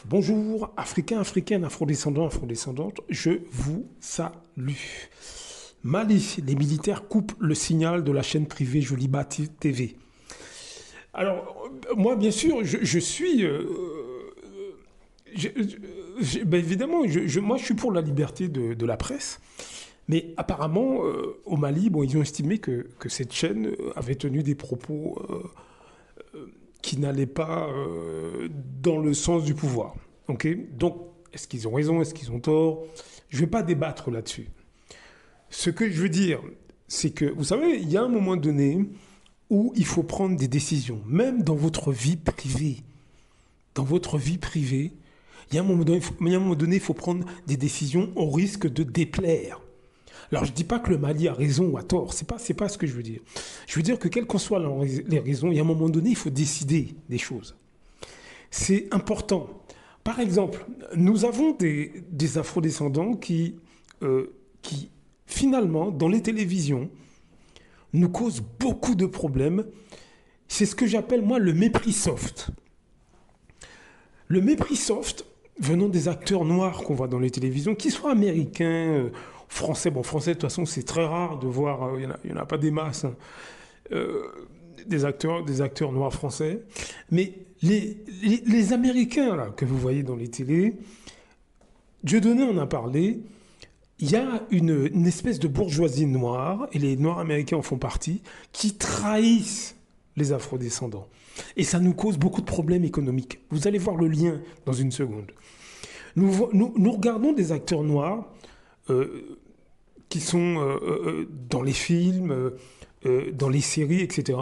Bonjour, Africains, Africaines, Afrodescendants, Afrodescendantes, je vous salue. Mali, les militaires coupent le signal de la chaîne privée Joliba TV. Alors, moi, bien sûr, je suis... ben évidemment, moi, je suis pour la liberté de la presse. Mais apparemment, au Mali, bon, ils ont estimé que cette chaîne avait tenu des propos qui n'allaient pas dans le sens du pouvoir. Okay, donc, est-ce qu'ils ont raison, est-ce qu'ils ont tort? Je ne vais pas débattre là-dessus. Ce que je veux dire, c'est que, vous savez, il y a un moment donné où il faut prendre des décisions, même dans votre vie privée. Dans votre vie privée, il y a un moment donné, il faut prendre des décisions au risque de déplaire. Alors, je ne dis pas que le Mali a raison ou a tort, c'est pas ce que je veux dire. Je veux dire que quelles qu'en soient les raisons, il y a un moment donné, il faut décider des choses. C'est important. Par exemple, nous avons des afrodescendants qui, finalement, dans les télévisions, nous causent beaucoup de problèmes. C'est ce que j'appelle, moi, le mépris soft. Le mépris soft, venant des acteurs noirs qu'on voit dans les télévisions, qu'ils soient américains, français. Bon, français, de toute façon, c'est très rare de voir, il n'y en a pas des masses, hein, des acteurs noirs français. Mais les Américains là, que vous voyez dans les télés, Dieudonné en a parlé, il y a une espèce de bourgeoisie noire, et les Noirs américains en font partie, qui trahissent les afrodescendants. Et ça nous cause beaucoup de problèmes économiques. Vous allez voir le lien dans une seconde. Nous regardons des acteurs noirs qui sont dans les films, dans les séries, etc.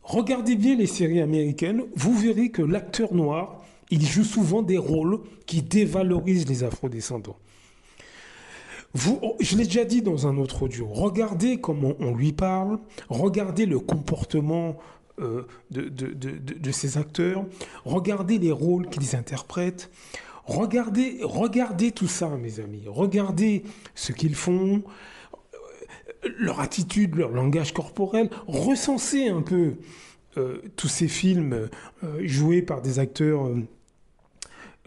Regardez bien les séries américaines, vous verrez que l'acteur noir, il joue souvent des rôles qui dévalorisent les afrodescendants. Je l'ai déjà dit dans un autre audio, regardez comment on lui parle, regardez le comportement de ces acteurs, regardez les rôles qu'ils interprètent, regardez tout ça, mes amis, regardez ce qu'ils font, leur attitude, leur langage corporel, recensez un peu tous ces films joués par des acteurs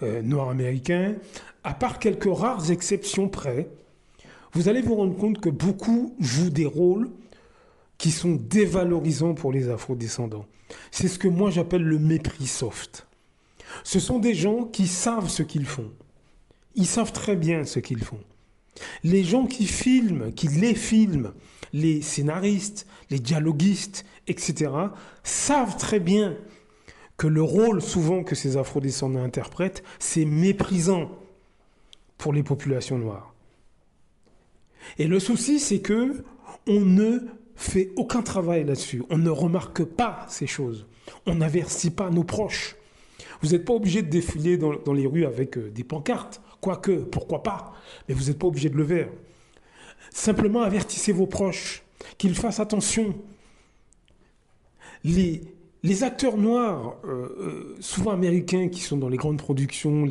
noirs américains, à part quelques rares exceptions près, vous allez vous rendre compte que beaucoup jouent des rôles qui sont dévalorisants pour les afrodescendants. C'est ce que moi j'appelle le mépris soft. Ce sont des gens qui savent ce qu'ils font. Ils savent très bien ce qu'ils font. Les gens qui filment, les scénaristes, les dialoguistes, etc., savent très bien que le rôle souvent que ces afrodescendants interprètent, c'est méprisant pour les populations noires. Et le souci, c'est que on ne fait aucun travail là-dessus. On ne remarque pas ces choses. On n'avertit pas nos proches. Vous n'êtes pas obligé de défiler dans les rues avec des pancartes. Quoique, pourquoi pas, mais vous n'êtes pas obligé de le faire. Simplement avertissez vos proches, qu'ils fassent attention. Les acteurs noirs, souvent américains, qui sont dans les grandes productions,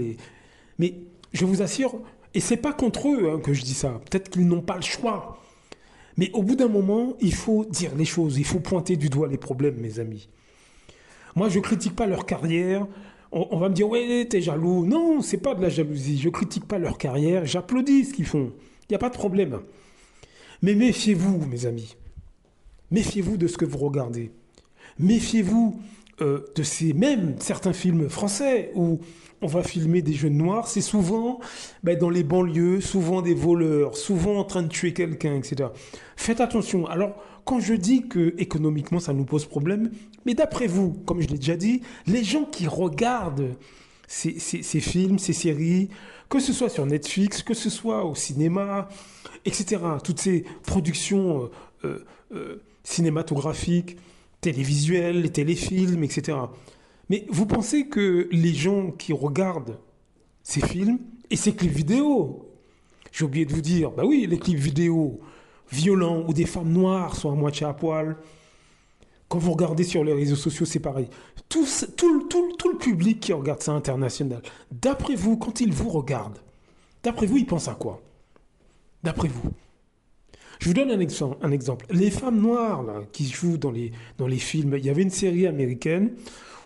mais je vous assure, et c'est pas contre eux hein, que je dis ça, peut-être qu'ils n'ont pas le choix. Mais au bout d'un moment, il faut dire les choses, il faut pointer du doigt les problèmes, mes amis. Moi, je critique pas leur carrière. On va me dire, ouais, t'es jaloux. Non, c'est pas de la jalousie. Je critique pas leur carrière. J'applaudis ce qu'ils font. Il n'y a pas de problème. Mais méfiez-vous, mes amis. Méfiez-vous de ce que vous regardez. Méfiez-vous de même certains films français où on va filmer des jeunes noirs. C'est souvent dans les banlieues, souvent des voleurs, souvent en train de tuer quelqu'un, etc. Faites attention. Alors, quand je dis que économiquement ça nous pose problème, mais d'après vous, comme je l'ai déjà dit, les gens qui regardent ces films, ces séries, que ce soit sur Netflix, que ce soit au cinéma, etc., toutes ces productions cinématographiques, télévisuelles, les téléfilms, etc. Mais vous pensez que les gens qui regardent ces films et ces clips vidéo, j'ai oublié de vous dire, bah oui, les clips vidéo violents où des femmes noires sont à moitié à poil. Quand vous regardez sur les réseaux sociaux, c'est pareil. Tout le public qui regarde ça international, d'après vous, quand il vous regarde, d'après vous, il pense à quoi? D'après vous. Je vous donne un exemple. Les femmes noires là, qui jouent dans les films, il y avait une série américaine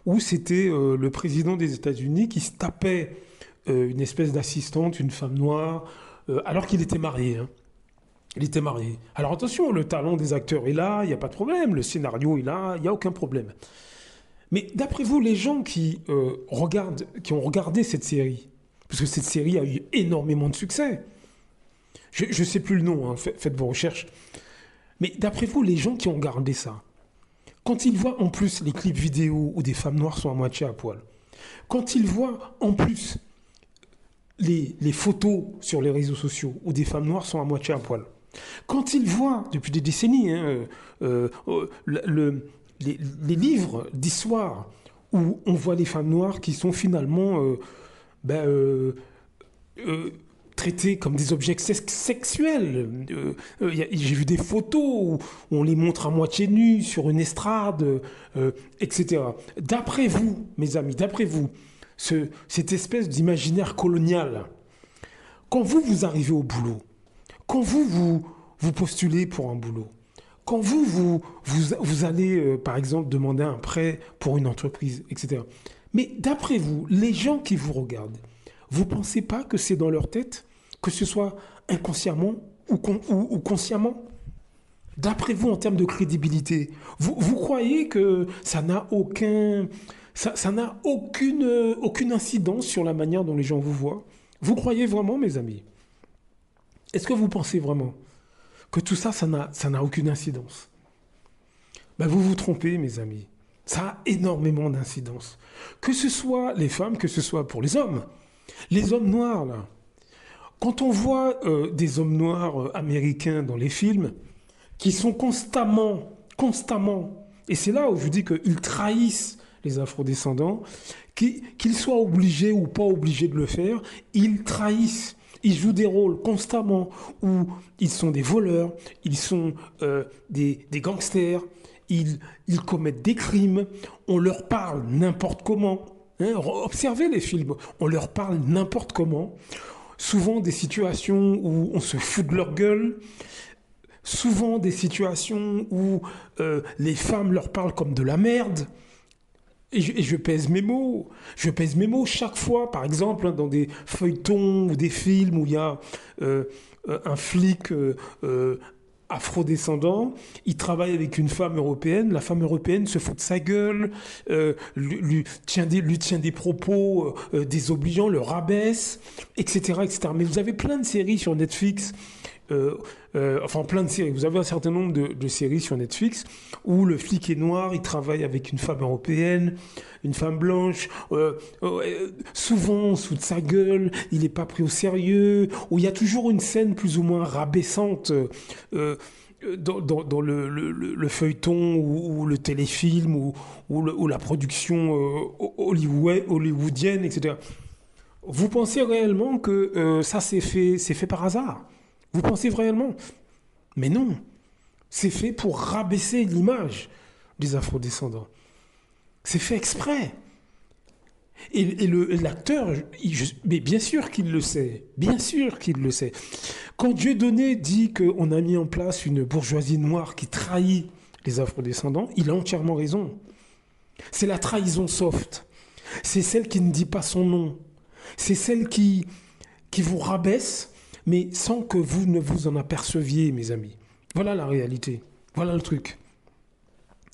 où c'était le président des États-Unis qui se tapait une espèce d'assistante, une femme noire, alors qu'il était marié, hein. Il était marié. Alors attention, le talent des acteurs est là, il n'y a pas de problème, le scénario est là, il n'y a aucun problème. Mais d'après vous, les gens qui qui ont regardé cette série, parce que cette série a eu énormément de succès, je ne sais plus le nom, hein, faites vos recherches, mais d'après vous, les gens qui ont regardé ça, quand ils voient en plus les clips vidéo où des femmes noires sont à moitié à poil, quand ils voient en plus les photos sur les réseaux sociaux où des femmes noires sont à moitié à poil, quand ils voient, depuis des décennies, hein, les livres d'histoire où on voit les femmes noires qui sont finalement traitées comme des objets sexuels. J'ai vu des photos où on les montre à moitié nues sur une estrade, etc. D'après vous, mes amis, d'après vous, cette espèce d'imaginaire colonial, quand vous arrivez au boulot, quand vous postulez pour un boulot, quand vous allez, par exemple, demander un prêt pour une entreprise, etc. Mais d'après vous, les gens qui vous regardent, vous ne pensez pas que c'est dans leur tête, que ce soit inconsciemment ou consciemment? D'après vous, en termes de crédibilité, vous croyez que ça n'a aucune incidence sur la manière dont les gens vous voient? Vous croyez vraiment, mes amis? Est-ce que vous pensez vraiment que tout ça, ça n'a aucune incidence? Ben vous vous trompez, mes amis. Ça a énormément d'incidence. Que ce soit les femmes, que ce soit pour les hommes. Les hommes noirs, là. Quand on voit des hommes noirs américains dans les films, qui sont constamment, et c'est là où je dis qu'ils trahissent les afrodescendants, qu'ils soient obligés ou pas obligés de le faire, ils trahissent. Ils jouent des rôles constamment où ils sont des voleurs, ils sont des gangsters, ils commettent des crimes, on leur parle n'importe comment. Hein, observez les films, on leur parle n'importe comment. Souvent des situations où on se fout de leur gueule. Souvent des situations où les femmes leur parlent comme de la merde. Et je pèse mes mots. Je pèse mes mots chaque fois, par exemple, hein, dans des feuilletons ou des films où il y a un flic afrodescendant, il travaille avec une femme européenne, la femme européenne se fout de sa gueule, lui tient des propos désobligeants, le rabaisse, etc., etc. Mais vous avez plein de séries sur Netflix, enfin plein de séries, vous avez un certain nombre de séries sur Netflix où le flic est noir, il travaille avec une femme européenne, une femme blanche, souvent sous de sa gueule, il n'est pas pris au sérieux, où il y a toujours une scène plus ou moins rabaissante dans le feuilleton ou le téléfilm ou la production hollywoodienne, etc. Vous pensez réellement que ça c'est fait par hasard? Vous pensez réellement? Mais non, c'est fait pour rabaisser l'image des afrodescendants. C'est fait exprès. Et l'acteur, mais bien sûr qu'il le sait, bien sûr qu'il le sait. Quand Dieudonné dit qu'on a mis en place une bourgeoisie noire qui trahit les afrodescendants, il a entièrement raison. C'est la trahison soft. C'est celle qui ne dit pas son nom. C'est celle qui vous rabaisse, mais sans que vous ne vous en aperceviez, mes amis. Voilà la réalité. Voilà le truc.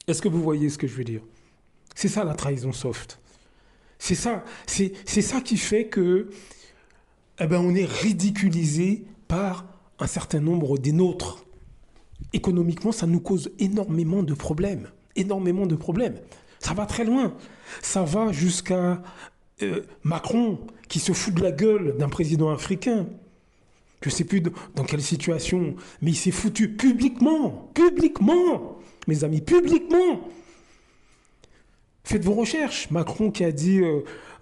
Est-ce que vous voyez ce que je veux dire? C'est ça la trahison soft. C'est ça qui fait que, on est ridiculisé par un certain nombre des nôtres. Économiquement, ça nous cause énormément de problèmes. Énormément de problèmes. Ça va très loin. Ça va jusqu'à Macron qui se fout de la gueule d'un président africain. Je ne sais plus dans quelle situation, mais il s'est foutu publiquement, mes amis, publiquement. Faites vos recherches. Macron qui a dit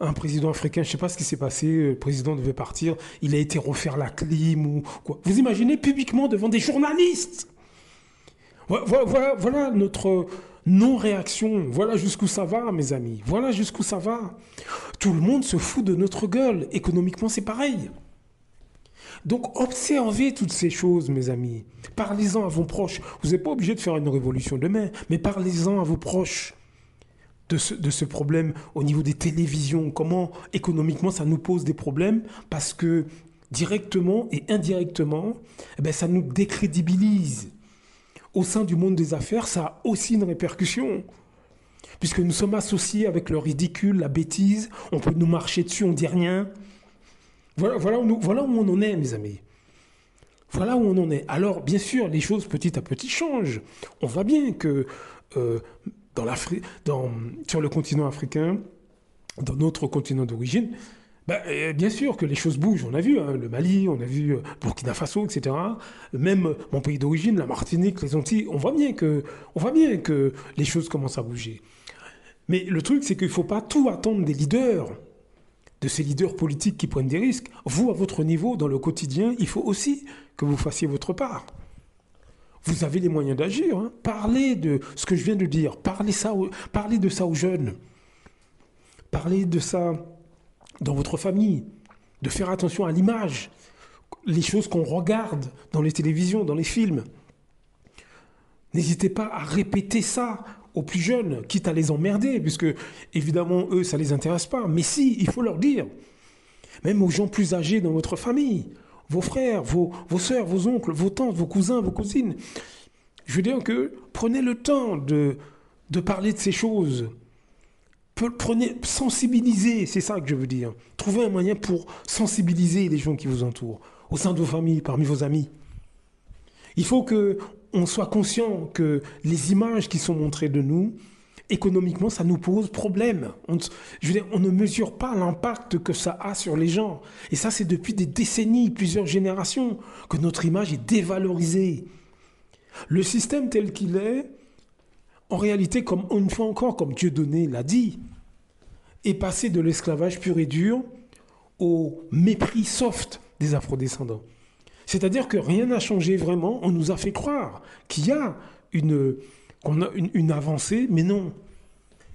à un président africain, je ne sais pas ce qui s'est passé, le président devait partir, il a été refaire la clim ou quoi. Vous imaginez publiquement devant des journalistes. Voilà notre non-réaction. Voilà jusqu'où ça va, mes amis. Voilà jusqu'où ça va. Tout le monde se fout de notre gueule. Économiquement, c'est pareil. Donc, observez toutes ces choses, mes amis. Parlez-en à vos proches. Vous n'êtes pas obligé de faire une révolution demain, mais parlez-en à vos proches. de ce problème au niveau des télévisions, comment économiquement ça nous pose des problèmes, parce que directement et indirectement, eh ben, ça nous décrédibilise. Au sein du monde des affaires, ça a aussi une répercussion. Puisque nous sommes associés avec le ridicule, la bêtise, on peut nous marcher dessus, on ne dit rien. Voilà où on en est, mes amis. Voilà où on en est. Alors, bien sûr, les choses petit à petit changent. On voit bien que sur le continent africain, dans notre continent d'origine, bien sûr que les choses bougent. On a vu le Mali, on a vu Burkina Faso, etc. Même mon pays d'origine, la Martinique, les Antilles, on voit bien que les choses commencent à bouger. Mais le truc, c'est qu'il ne faut pas tout attendre des leaders, de ces leaders politiques qui prennent des risques. Vous, à votre niveau, dans le quotidien, il faut aussi que vous fassiez votre part. Vous avez les moyens d'agir. Hein. Parlez de ce que je viens de dire. Parlez de ça aux jeunes. Parlez de ça dans votre famille. De faire attention à l'image. Les choses qu'on regarde dans les télévisions, dans les films. N'hésitez pas à répéter ça aux plus jeunes, quitte à les emmerder, puisque évidemment, eux, ça ne les intéresse pas. Mais si, il faut leur dire. Même aux gens plus âgés dans votre famille. Vos frères, vos sœurs, vos oncles, vos tantes, vos cousins, vos cousines. Je veux dire que prenez le temps de parler de ces choses. Sensibiliser, c'est ça que je veux dire. Trouvez un moyen pour sensibiliser les gens qui vous entourent, au sein de vos familles, parmi vos amis. Il faut qu'on soit conscient que les images qui sont montrées de nous, économiquement, ça nous pose problème. On ne mesure pas l'impact que ça a sur les gens. Et ça, c'est depuis des décennies, plusieurs générations, que notre image est dévalorisée. Le système tel qu'il est, en réalité, comme une fois encore, comme Dieudonné l'a dit, est passé de l'esclavage pur et dur au mépris soft des afrodescendants. C'est-à-dire que rien n'a changé vraiment. On nous a fait croire qu'il y a une avancée, mais non.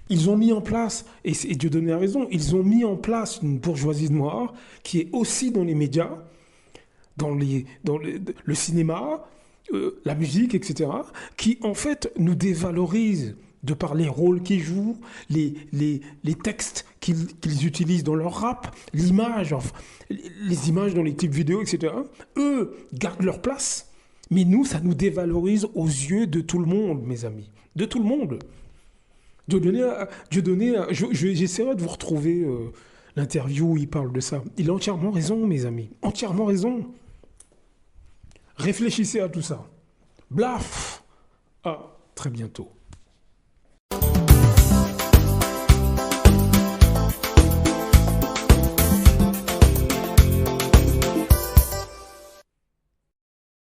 Ils ont mis en place, et Dieudonné a raison, ils ont mis en place une bourgeoisie noire qui est aussi dans les médias, dans le cinéma, la musique, etc., qui en fait nous dévalorise de par les rôles qu'ils jouent, les textes qu'ils utilisent dans leur rap, l'image, enfin, les images dans les clips vidéo, etc. Eux gardent leur place, mais nous, ça nous dévalorise aux yeux de tout le monde, mes amis. De tout le monde. Dieudonné, j'essaierai de vous retrouver l'interview où il parle de ça. Il a entièrement raison, mes amis. Entièrement raison. Réfléchissez à tout ça. Blaf! À très bientôt.